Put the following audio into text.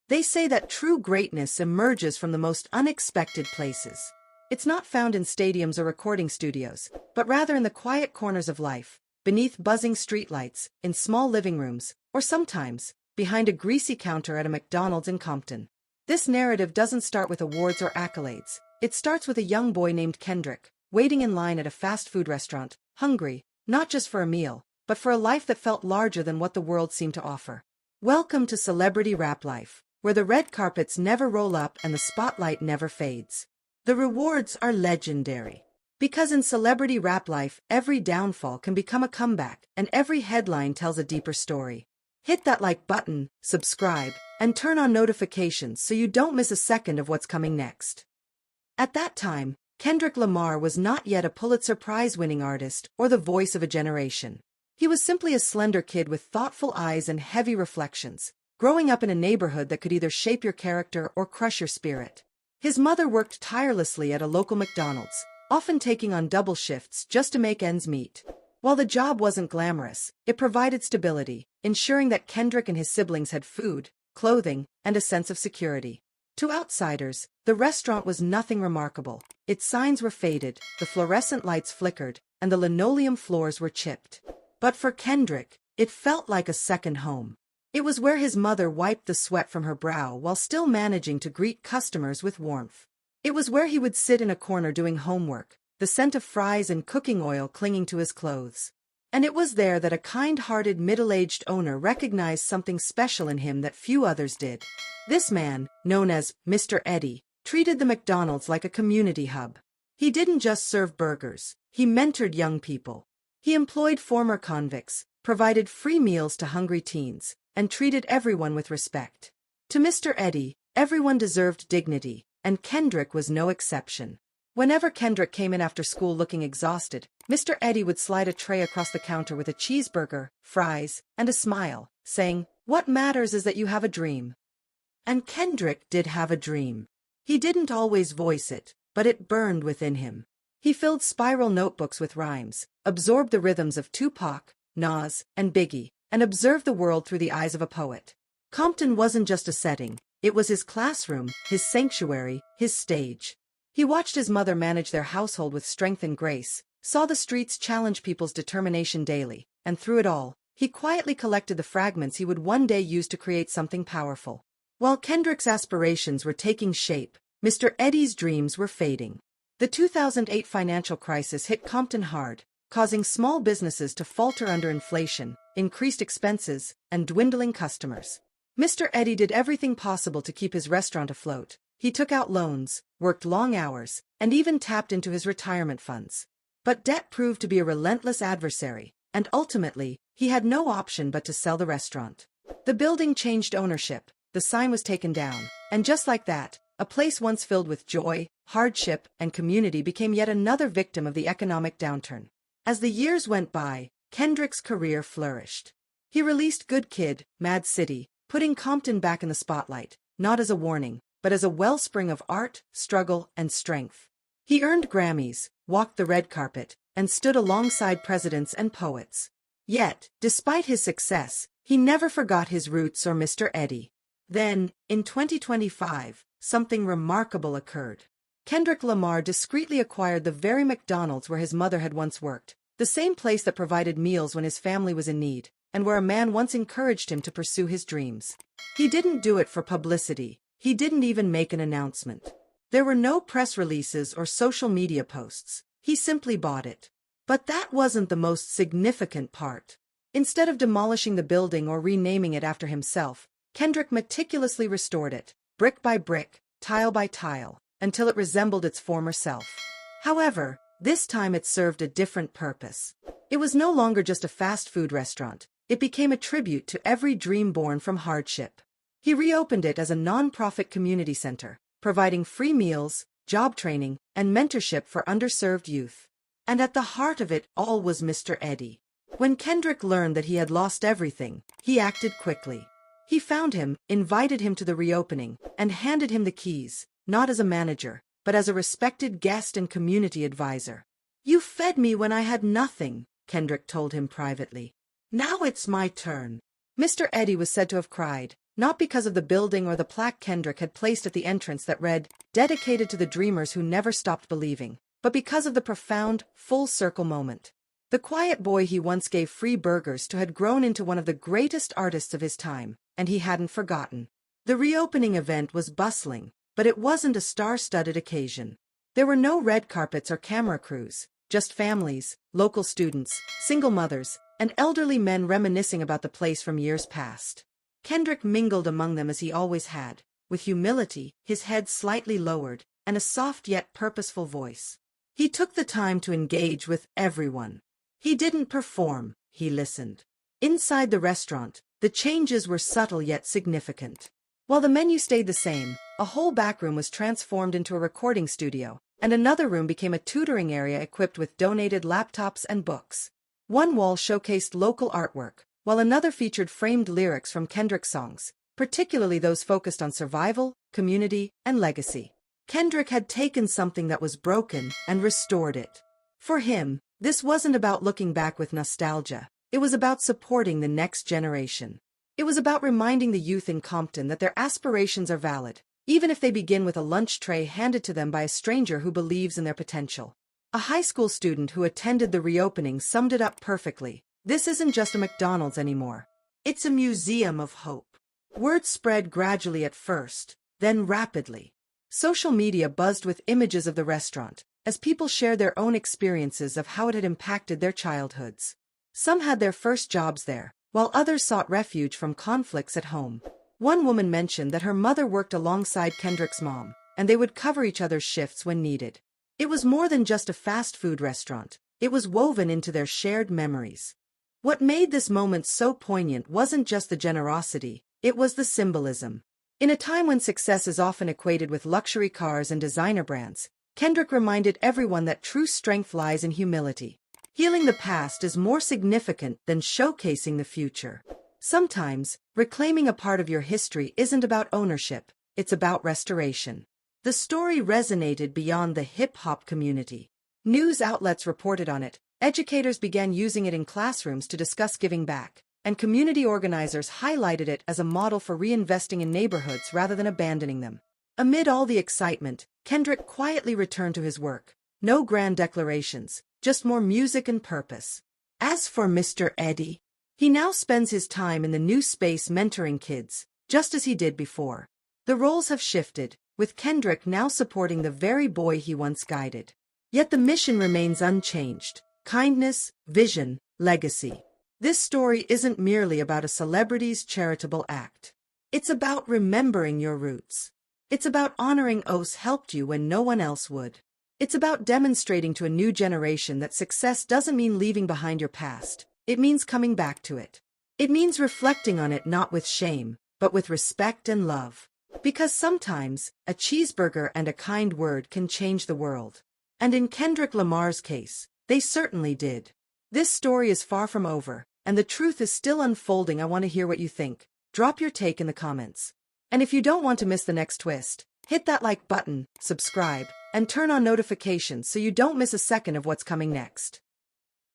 They say that true greatness emerges from the most unexpected places. It's not found in stadiums or recording studios, but rather in the quiet corners of life, beneath buzzing streetlights, in small living rooms, or sometimes, behind a greasy counter at a McDonald's in Compton. This narrative doesn't start with awards or accolades. It starts with a young boy named Kendrick, waiting in line at a fast food restaurant, hungry, not just for a meal, but for a life that felt larger than what the world seemed to offer. Welcome to celebrity rap life, where the red carpets never roll up and the spotlight never fades. The rewards are legendary. Because in celebrity rap life, every downfall can become a comeback, and every headline tells a deeper story. Hit that like button, subscribe, and turn on notifications so you don't miss a second of what's coming next. At that time, Kendrick Lamar was not yet a Pulitzer Prize-winning artist or the voice of a generation. He was simply a slender kid with thoughtful eyes and heavy reflections, growing up in a neighborhood that could either shape your character or crush your spirit. His mother worked tirelessly at a local McDonald's, often taking on double shifts just to make ends meet. While the job wasn't glamorous, it provided stability, ensuring that Kendrick and his siblings had food, clothing, and a sense of security. To outsiders, the restaurant was nothing remarkable. Its signs were faded, the fluorescent lights flickered, and the linoleum floors were chipped. But for Kendrick, it felt like a second home. It was where his mother wiped the sweat from her brow while still managing to greet customers with warmth. It was where he would sit in a corner doing homework, the scent of fries and cooking oil clinging to his clothes. And it was there that a kind-hearted middle-aged owner recognized something special in him that few others did. This man, known as Mr. Eddie, treated the McDonald's like a community hub. He didn't just serve burgers, he mentored young people. He employed former convicts, provided free meals to hungry teens, and treated everyone with respect. To Mr. Eddie, everyone deserved dignity, and Kendrick was no exception. Whenever Kendrick came in after school looking exhausted, Mr. Eddie would slide a tray across the counter with a cheeseburger, fries, and a smile, saying, "What matters is that you have a dream." And Kendrick did have a dream. He didn't always voice it, but it burned within him. He filled spiral notebooks with rhymes, absorbed the rhythms of Tupac, Nas, and Biggie, and observed the world through the eyes of a poet. Compton wasn't just a setting, it was his classroom, his sanctuary, his stage. He watched his mother manage their household with strength and grace, saw the streets challenge people's determination daily, and through it all, he quietly collected the fragments he would one day use to create something powerful. While Kendrick's aspirations were taking shape, Mr. Eddie's dreams were fading. The 2008 financial crisis hit Compton hard, causing small businesses to falter under inflation, increased expenses, and dwindling customers. Mr. Eddie did everything possible to keep his restaurant afloat. He took out loans, worked long hours, and even tapped into his retirement funds. But debt proved to be a relentless adversary, and ultimately, he had no option but to sell the restaurant. The building changed ownership, the sign was taken down, and just like that, a place once filled with joy, hardship, and community became yet another victim of the economic downturn. As the years went by, Kendrick's career flourished. He released Good Kid, Mad City, putting Compton back in the spotlight, not as a warning, but as a wellspring of art, struggle, and strength. He earned Grammys, walked the red carpet, and stood alongside presidents and poets. Yet, despite his success, he never forgot his roots or Mr. Eddie. Then, in 2025, something remarkable occurred. Kendrick Lamar discreetly acquired the very McDonald's where his mother had once worked, the same place that provided meals when his family was in need, and where a man once encouraged him to pursue his dreams. He didn't do it for publicity. He didn't even make an announcement. There were no press releases or social media posts. He simply bought it. But that wasn't the most significant part. Instead of demolishing the building or renaming it after himself, Kendrick meticulously restored it, brick by brick, tile by tile, until it resembled its former self. However, this time it served a different purpose. It was no longer just a fast food restaurant. It became a tribute to every dream born from hardship. He reopened it as a non-profit community center, providing free meals, job training, and mentorship for underserved youth. And at the heart of it all was Mr. Eddie. When Kendrick learned that he had lost everything, he acted quickly. He found him, invited him to the reopening, and handed him the keys, not as a manager, but as a respected guest and community advisor. "You fed me when I had nothing," Kendrick told him privately. "Now it's my turn." Mr. Eddie was said to have cried, Not because of the building or the plaque Kendrick had placed at the entrance that read, "Dedicated to the dreamers who never stopped believing," but because of the profound, full-circle moment. The quiet boy he once gave free burgers to had grown into one of the greatest artists of his time, and he hadn't forgotten. The reopening event was bustling, but it wasn't a star-studded occasion. There were no red carpets or camera crews, just families, local students, single mothers, and elderly men reminiscing about the place from years past. Kendrick mingled among them as he always had, with humility, his head slightly lowered, and a soft yet purposeful voice. He took the time to engage with everyone. He didn't perform, he listened. Inside the restaurant, the changes were subtle yet significant. While the menu stayed the same, a whole backroom was transformed into a recording studio, and another room became a tutoring area equipped with donated laptops and books. One wall showcased local artwork, while another featured framed lyrics from Kendrick's songs, particularly those focused on survival, community, and legacy. Kendrick had taken something that was broken and restored it. For him, this wasn't about looking back with nostalgia. It was about supporting the next generation. It was about reminding the youth in Compton that their aspirations are valid, even if they begin with a lunch tray handed to them by a stranger who believes in their potential. A high school student who attended the reopening summed it up perfectly. This isn't just a McDonald's anymore. It's a museum of hope. Word spread gradually at first, then rapidly. Social media buzzed with images of the restaurant, as people shared their own experiences of how it had impacted their childhoods. Some had their first jobs there, while others sought refuge from conflicts at home. One woman mentioned that her mother worked alongside Kendrick's mom, and they would cover each other's shifts when needed. It was more than just a fast food restaurant. It was woven into their shared memories. What made this moment so poignant wasn't just the generosity, it was the symbolism. In a time when success is often equated with luxury cars and designer brands, Kendrick reminded everyone that true strength lies in humility. Healing the past is more significant than showcasing the future. Sometimes, reclaiming a part of your history isn't about ownership, it's about restoration. The story resonated beyond the hip-hop community. News outlets reported on it, educators began using it in classrooms to discuss giving back, and community organizers highlighted it as a model for reinvesting in neighborhoods rather than abandoning them. Amid all the excitement, Kendrick quietly returned to his work. No grand declarations, just more music and purpose. As for Mr. Eddie, he now spends his time in the new space mentoring kids, just as he did before. The roles have shifted, with Kendrick now supporting the very boy he once guided. Yet the mission remains unchanged: kindness, vision, legacy. This story isn't merely about a celebrity's charitable act. It's about remembering your roots. It's about honoring those who helped you when no one else would. It's about demonstrating to a new generation that success doesn't mean leaving behind your past. It means coming back to it. It means reflecting on it not with shame, but with respect and love. Because sometimes, a cheeseburger and a kind word can change the world. And in Kendrick Lamar's case, they certainly did. This story is far from over, and the truth is still unfolding. I want to hear what you think. Drop your take in the comments. And if you don't want to miss the next twist, hit that like button, subscribe, and turn on notifications so you don't miss a second of what's coming next.